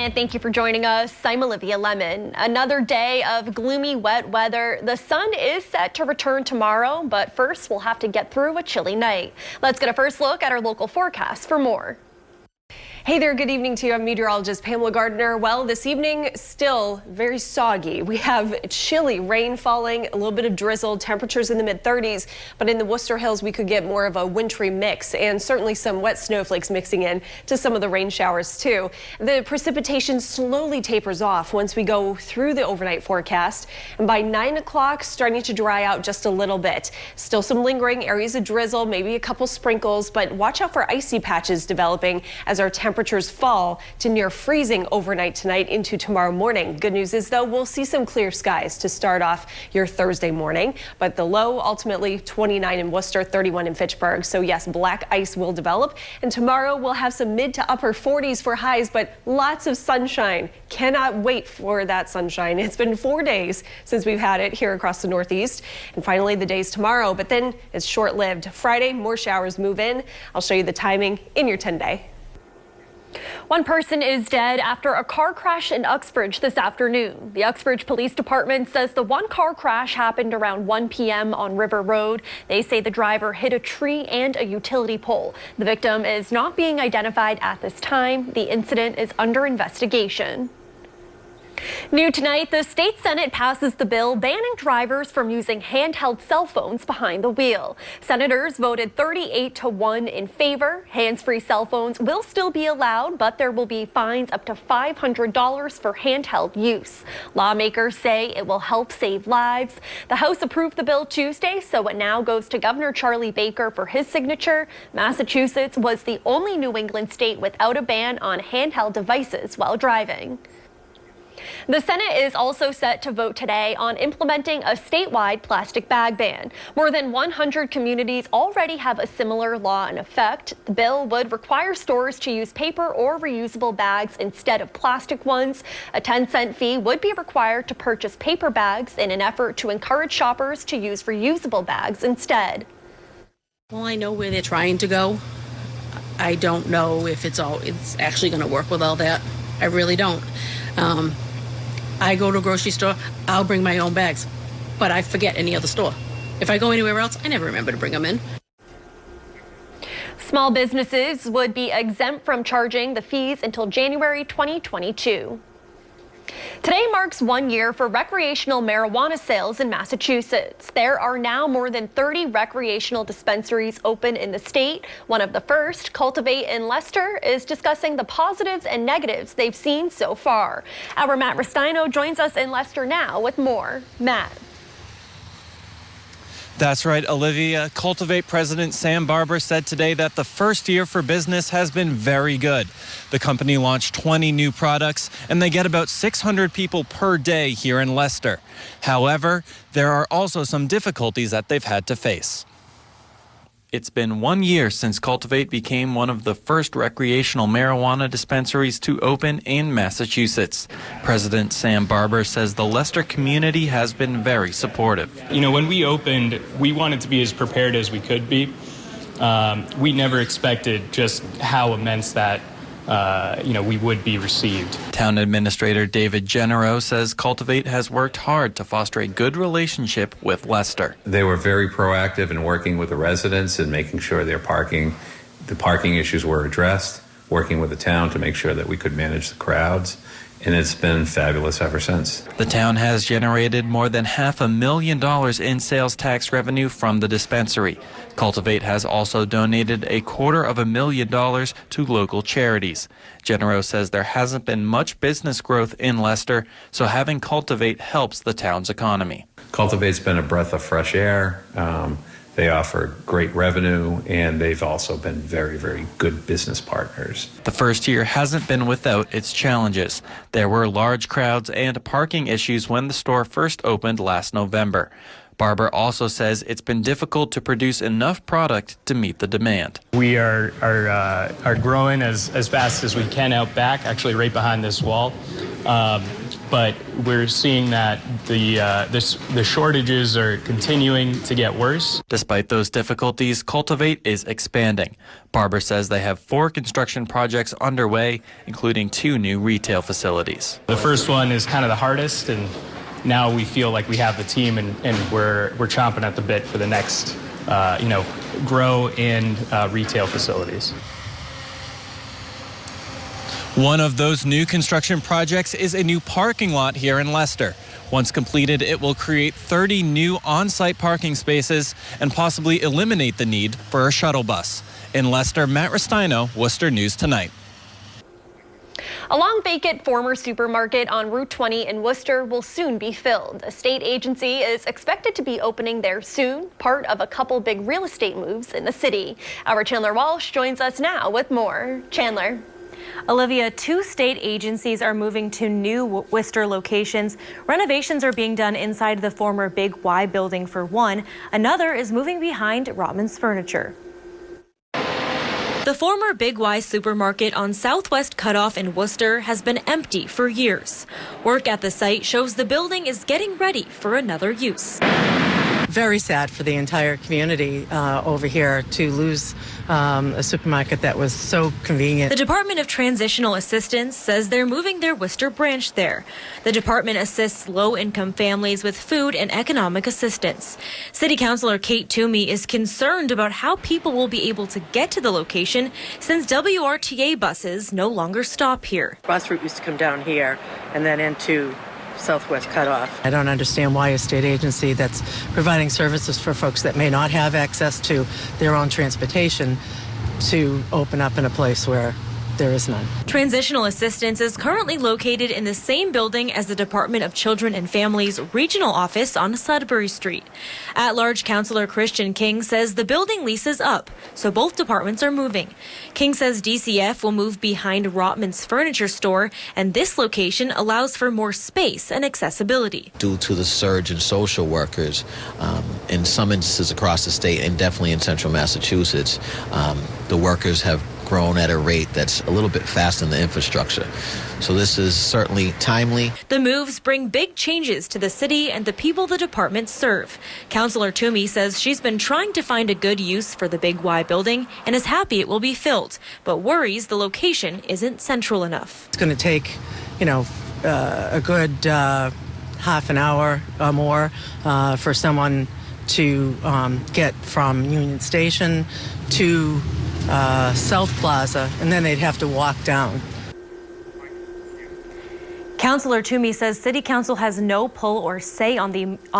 And thank you for joining us. I'm Olivia Lemmon. Another day of gloomy, wet weather. The sun is set to return tomorrow, but first we'll have to get through a chilly night. Let's get a first look at our local forecast for more. Hey there, good evening to you. I'm meteorologist Pamela Gardner. Well, this evening still very soggy. We have chilly rain falling, a little bit of drizzle, temperatures in the mid-30s, but in the Worcester Hills we could get more of a wintry mix and certainly some wet snowflakes mixing in to some of the rain showers too. The precipitation slowly tapers off once we go through the overnight forecast, and by 9 o'clock starting to dry out just a little bit. Still some lingering areas of drizzle, maybe a couple sprinkles, but watch out for icy patches developing as our temperatures fall to near freezing overnight tonight into tomorrow morning. Good news is, though, we'll see some clear skies to start off your Thursday morning, but the low ultimately 29 in Worcester, 31 in Fitchburg. So yes, black ice will develop, and tomorrow we'll have some mid to upper 40s for highs, but lots of sunshine. Cannot wait for that sunshine. It's been 4 days since we've had it here across the Northeast, and finally the days tomorrow, but then it's short-lived. Friday, more showers move in. I'll show you the timing in your 10-day. One person is dead after a car crash in Uxbridge this afternoon. The Uxbridge Police Department says the one car crash happened around 1 p.m. on River Road. They say the driver hit a tree and a utility pole. The victim is not being identified at this time. The incident is under investigation. New tonight, the state Senate passes the bill banning drivers from using handheld cell phones behind the wheel. Senators voted 38-1 in favor. Hands-free cell phones will still be allowed, but there will be fines up to $500 for handheld use. Lawmakers say it will help save lives. The House approved the bill Tuesday, so it now goes to Governor Charlie Baker for his signature. Massachusetts was the only New England state without a ban on handheld devices while driving. The Senate is also set to vote today on implementing a statewide plastic bag ban. More than 100 communities already have a similar law in effect. The bill would require stores to use paper or reusable bags instead of plastic ones. A 10-cent fee would be required to purchase paper bags in an effort to encourage shoppers to use reusable bags instead. Well, I know where they're trying to go. I don't know if it's actually going to work with all that. I really don't. I go to a grocery store, I'll bring my own bags, but I forget any other store. If I go anywhere else, I never remember to bring them in. Small businesses would be exempt from charging the fees until January 2022. Today marks 1 year for recreational marijuana sales in Massachusetts. There are now more than 30 recreational dispensaries open in the state. One of the first, Cultivate in Leicester, is discussing the positives and negatives they've seen so far. Our Matt Restaino joins us in Leicester now with more. Matt. That's right, Olivia. Cultivate President Sam Barber said today that the first year for business has been very good. The company launched 20 new products, and they get about 600 people per day here in Leicester. However, there are also some difficulties that they've had to face. It's been 1 year since Cultivate became one of the first recreational marijuana dispensaries to open in Massachusetts. President Sam Barber says the Leicester community has been very supportive. You know, when we opened, we wanted to be as prepared as we could be. We never expected just how immense that we would be received. Town Administrator David Genero says Cultivate has worked hard to foster a good relationship with Leicester. They were very proactive in working with the residents and making sure the parking issues were addressed, working with the town to make sure that we could manage the crowds. And it's been fabulous ever since. The town has generated more than $500,000 in sales tax revenue from the dispensary. Cultivate has also donated $250,000 to local charities. Genero says there hasn't been much business growth in Leicester, so having Cultivate helps the town's economy. Cultivate's been a breath of fresh air. They offer great revenue, and they've also been very, very good business partners. The first year hasn't been without its challenges. There were large crowds and parking issues when the store first opened last November. Barber also says it's been difficult to produce enough product to meet the demand. We are growing as fast as we can out back, actually right behind this wall. but we're seeing that the shortages are continuing to get worse. Despite those difficulties, Cultivate is expanding. Barber says they have 4 construction projects underway, including 2 new retail facilities. The first one is kind of the hardest, and now we feel like we have the team, and we're chomping at the bit for the next, grow and retail facilities. One of those new construction projects is a new parking lot here in Leicester. Once completed, it will create 30 new on-site parking spaces and possibly eliminate the need for a shuttle bus. In Leicester, Matt Restino, Worcester News Tonight. A long vacant former supermarket on Route 20 in Worcester will soon be filled. A state agency is expected to be opening there soon, part of a couple big real estate moves in the city. Our Chandler Walsh joins us now with more. Chandler. Olivia, 2 state agencies are moving to new Worcester locations. Renovations are being done inside the former Big Y building for one. Another is moving behind Rotman's Furniture. The former Big Y supermarket on Southwest Cutoff in Worcester has been empty for years. Work at the site shows the building is getting ready for another use. Very sad for the entire community over here to lose a supermarket that was so convenient. The Department of Transitional Assistance says they're moving their Worcester branch there. The department assists low-income families with food and economic assistance. City Councilor Kate Toomey is concerned about how people will be able to get to the location since WRTA buses no longer stop here. Bus route used to come down here and then into Southwest Cutoff. I don't understand why a state agency that's providing services for folks that may not have access to their own transportation to open up in a place where there is none. Transitional Assistance is currently located in the same building as the Department of Children and Families regional office on Sudbury Street. At-large Councilor Christian King says the building lease is up, so both departments are moving. King says DCF will move behind Rotman's Furniture store, and this location allows for more space and accessibility. Due to the surge in social workers in some instances across the state and definitely in central Massachusetts, the workers have grown at a rate that's a little bit faster than the infrastructure. So this is certainly timely. The moves bring big changes to the city and the people the department serve. Councilor Toomey says she's been trying to find a good use for the Big Y building and is happy it will be filled, but worries the location isn't central enough. It's going to take, a good half an hour or more for someone to get from Union Station to South Plaza, and then they'd have to walk down. Councilor Toomey says City Council has no pull or say on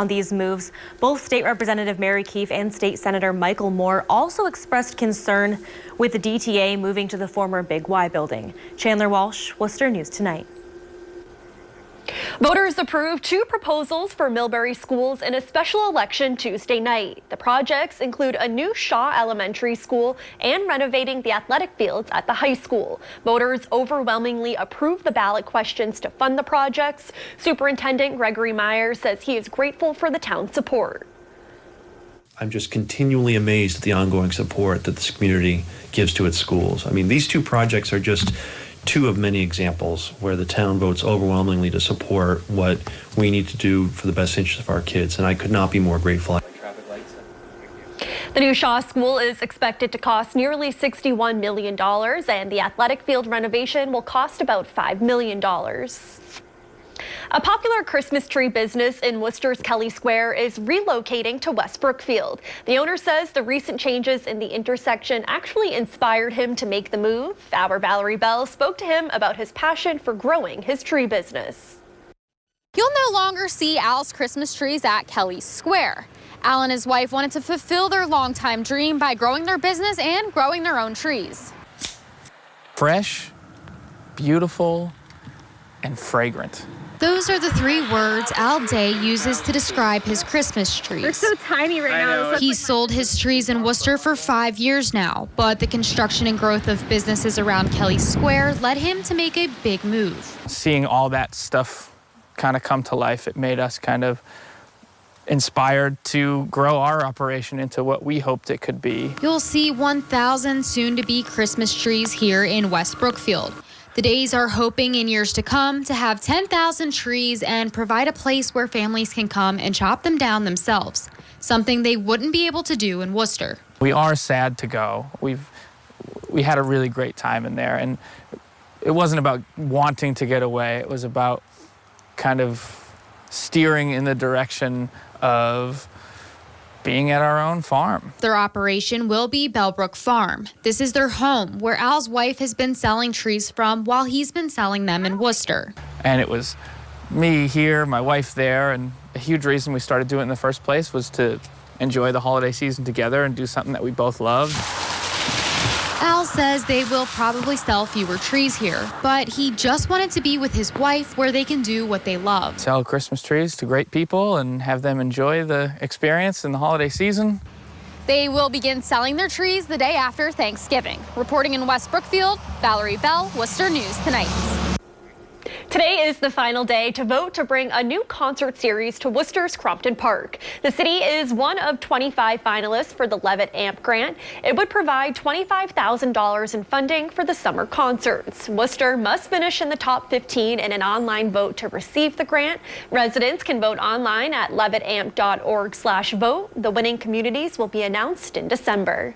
these moves. Both State Representative Mary Keefe and State Senator Michael Moore also expressed concern with the DTA moving to the former Big Y building. Chandler Walsh, Worcester News Tonight. Voters approved 2 proposals for Millbury schools in a special election Tuesday night. The projects include a new Shaw Elementary School and renovating the athletic fields at the high school. Voters overwhelmingly approved the ballot questions to fund the projects. Superintendent Gregory Meyer says he is grateful for the town's support. I'm just continually amazed at the ongoing support that this community gives to its schools. I mean, these 2 projects are just 2 of many examples where the town votes overwhelmingly to support what we need to do for the best interest of our kids, and I could not be more grateful. The new Shaw School is expected to cost nearly $61 million, and the athletic field renovation will cost about $5 million. A popular Christmas tree business in Worcester's Kelly Square is relocating to West Brookfield. The owner says the recent changes in the intersection actually inspired him to make the move. Our Valerie Bell spoke to him about his passion for growing his tree business. You'll no longer see Al's Christmas trees at Kelly Square. Al and his wife wanted to fulfill their longtime dream by growing their business and growing their own trees. Fresh, beautiful, and fragrant. Those are the 3 words Al Day uses to describe his Christmas trees. They're so tiny right now. He's sold his trees in Worcester for 5 years now, but the construction and growth of businesses around Kelly Square led him to make a big move. Seeing all that stuff kind of come to life, it made us kind of inspired to grow our operation into what we hoped it could be. You'll see 1,000 soon-to-be Christmas trees here in West Brookfield. The Days are hoping in years to come to have 10,000 trees and provide a place where families can come and chop them down themselves, something they wouldn't be able to do in Worcester. We are sad to go. We had a really great time in there, and it wasn't about wanting to get away. It was about kind of steering in the direction of being at our own farm. Their operation will be Bellbrook Farm. This is their home, where Al's wife has been selling trees from while he's been selling them in Worcester. And it was me here, my wife there, and a huge reason we started doing it in the first place was to enjoy the holiday season together and do something that we both loved. Al says they will probably sell fewer trees here, but he just wanted to be with his wife where they can do what they love. Sell Christmas trees to great people and have them enjoy the experience in the holiday season. They will begin selling their trees the day after Thanksgiving. Reporting in West Brookfield, Valerie Bell, Worcester News Tonight. Today is the final day to vote to bring a new concert series to Worcester's Crompton Park. The city is one of 25 finalists for the Levitt AMP grant. It would provide $25,000 in funding for the summer concerts. Worcester must finish in the top 15 in an online vote to receive the grant. Residents can vote online at levittamp.org/vote. The winning communities will be announced in December.